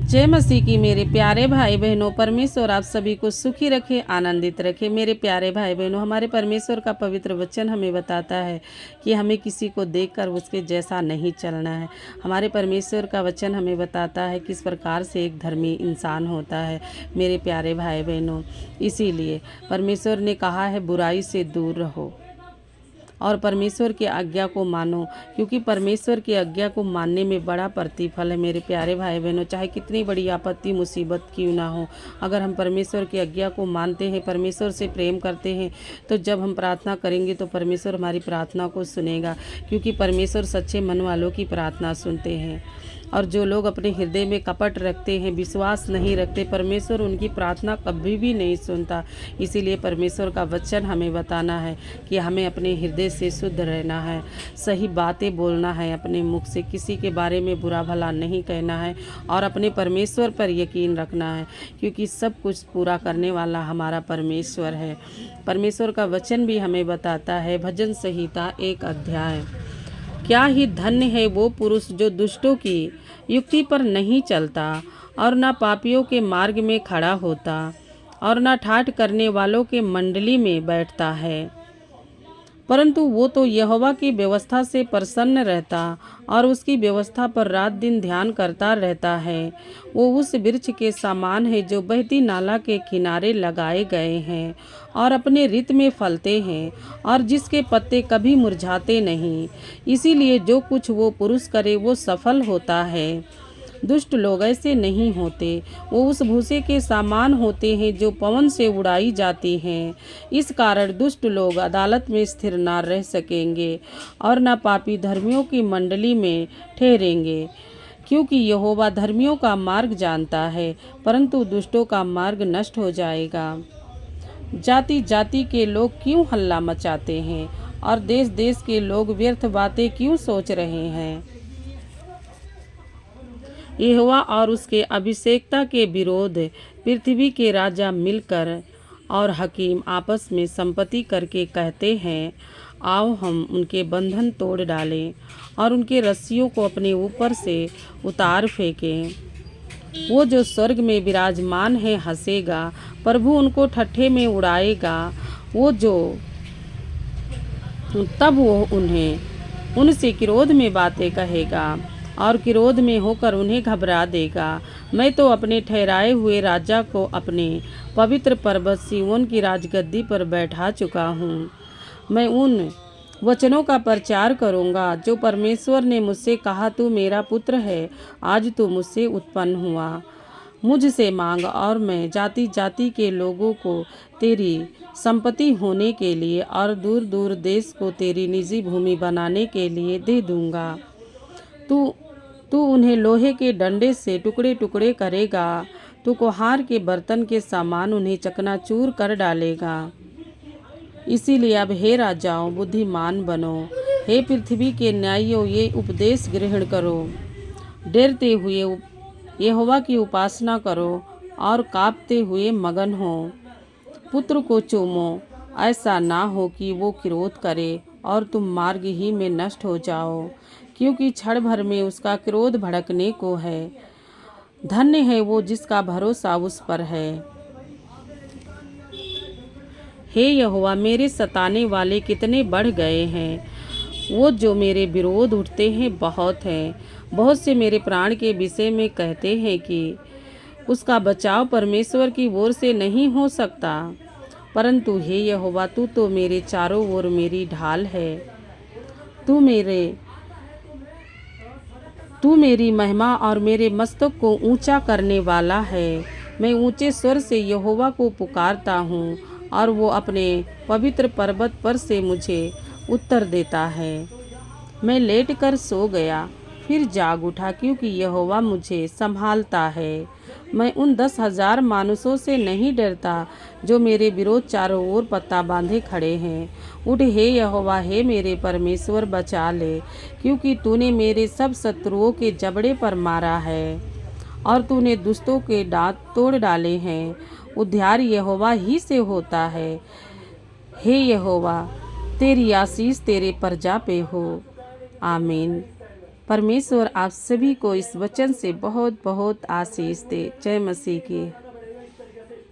जय मसीह की मेरे प्यारे भाई बहनों, परमेश्वर आप सभी को सुखी रखे, आनंदित रखे। मेरे प्यारे भाई बहनों, हमारे परमेश्वर का पवित्र वचन हमें बताता है कि हमें किसी को देखकर उसके जैसा नहीं चलना है। हमारे परमेश्वर का वचन हमें बताता है किस प्रकार से एक धर्मी इंसान होता है। मेरे प्यारे भाई बहनों, इसीलिए परमेश्वर ने कहा है बुराई से दूर रहो और परमेश्वर की आज्ञा को मानो, क्योंकि परमेश्वर की आज्ञा को मानने में बड़ा प्रतिफल है। मेरे प्यारे भाई बहनों, चाहे कितनी बड़ी आपत्ति मुसीबत क्यों ना हो, अगर हम परमेश्वर की आज्ञा को मानते हैं, परमेश्वर से प्रेम करते हैं, तो जब हम प्रार्थना करेंगे तो परमेश्वर हमारी प्रार्थना को सुनेगा, क्योंकि परमेश्वर सच्चे मन वालों की प्रार्थना सुनते हैं। और जो लोग अपने हृदय में कपट रखते हैं, विश्वास नहीं रखते, परमेश्वर उनकी प्रार्थना कभी भी नहीं सुनता। इसीलिए परमेश्वर का वचन हमें बताना है कि हमें अपने हृदय से शुद्ध रहना है, सही बातें बोलना है, अपने मुख से किसी के बारे में बुरा भला नहीं कहना है और अपने परमेश्वर पर यकीन रखना है, क्योंकि सब कुछ पूरा करने वाला हमारा परमेश्वर है। परमेश्वर का वचन भी हमें बताता है, भजन संहिता 1 अध्याय, क्या ही धन्य है वो पुरुष जो दुष्टों की युक्ति पर नहीं चलता और न पापियों के मार्ग में खड़ा होता और न ठाठ करने वालों के मंडली में बैठता है, परंतु वो तो यहोवा की व्यवस्था से प्रसन्न रहता और उसकी व्यवस्था पर रात दिन ध्यान करता रहता है। वो उस वृक्ष के समान है जो बहती नाला के किनारे लगाए गए हैं और अपने ऋतु में फलते हैं और जिसके पत्ते कभी मुरझाते नहीं। इसीलिए जो कुछ वो पुरुष करे वो सफल होता है। दुष्ट लोग ऐसे नहीं होते, वो उस भूसे के समान होते हैं जो पवन से उड़ाई जाती हैं। इस कारण दुष्ट लोग अदालत में स्थिर न रह सकेंगे और न पापी धर्मियों की मंडली में ठहरेंगे, क्योंकि यहोवा धर्मियों का मार्ग जानता है, परंतु दुष्टों का मार्ग नष्ट हो जाएगा। जाति जाति के लोग क्यों हल्ला मचाते हैं और देश देश के लोग व्यर्थ बातें क्यों सोच रहे हैं। यहोवा और उसके अभिषेकता के विरोध पृथ्वी के राजा मिलकर और हकीम आपस में संपत्ति करके कहते हैं, आओ हम उनके बंधन तोड़ डालें और उनके रस्सियों को अपने ऊपर से उतार फेंकें। वो जो स्वर्ग में विराजमान है हंसेगा, प्रभु उनको ठट्ठे में उड़ाएगा। तब वो उनसे क्रोध में बातें कहेगा और क्रोध में होकर उन्हें घबरा देगा। मैं तो अपने ठहराए हुए राजा को अपने पवित्र पर्वत सिय्योन की राजगद्दी पर बैठा चुका हूँ। मैं उन वचनों का प्रचार करूँगा जो परमेश्वर ने मुझसे कहा, तू मेरा पुत्र है, आज तू मुझसे उत्पन्न हुआ। मुझसे मांग और मैं जाति जाति के लोगों को तेरी संपत्ति होने के लिए और दूर दूर देश को तेरी निजी भूमि बनाने के लिए दे दूँगा। तू उन्हें लोहे के डंडे से टुकड़े टुकड़े करेगा, तू कुम्हार के बर्तन के समान उन्हें चकनाचूर कर डालेगा। इसीलिए अब हे राजाओं, बुद्धिमान बनो, हे पृथ्वी के न्यायियों, ये उपदेश ग्रहण करो। डरते हुए यहोवा की उपासना करो और कांपते हुए मगन हो। पुत्र को चूमो, ऐसा ना हो कि वो क्रोध करे और तुम मार्ग ही में नष्ट हो जाओ, क्योंकि क्षण भर में उसका क्रोध भड़कने को है। धन्य है वो जिसका भरोसा उस पर है। हे यहोवा, मेरे सताने वाले कितने बढ़ गए हैं, वो जो मेरे विरोध उठते हैं बहुत हैं। बहुत से मेरे प्राण के विषय में कहते हैं कि उसका बचाव परमेश्वर की ओर से नहीं हो सकता, परंतु हे यहोवा, तू तो मेरे चारों ओर मेरी ढाल है। तू मेरी महिमा और मेरे मस्तक को ऊंचा करने वाला है। मैं ऊंचे स्वर से यहोवा को पुकारता हूँ और वो अपने पवित्र पर्वत पर से मुझे उत्तर देता है। मैं लेटकर सो गया, फिर जाग उठा, क्योंकि यहोवा मुझे संभालता है। मैं उन 10,000 मानुषों से नहीं डरता जो मेरे विरोध चारों ओर पत्ता बांधे खड़े हैं। उठ हे यहोवा, हे मेरे परमेश्वर, बचा ले, क्योंकि तूने मेरे सब शत्रुओं के जबड़े पर मारा है और तूने दुष्टों के दांत तोड़ डाले हैं। उद्धार यहोवा ही से होता है। हे यहोवा, तेरी आशीष तेरे प्रजा पे हो। आमीन। परमेश्वर आप सभी को इस वचन से बहुत बहुत आशीष दे। जय मसीह की।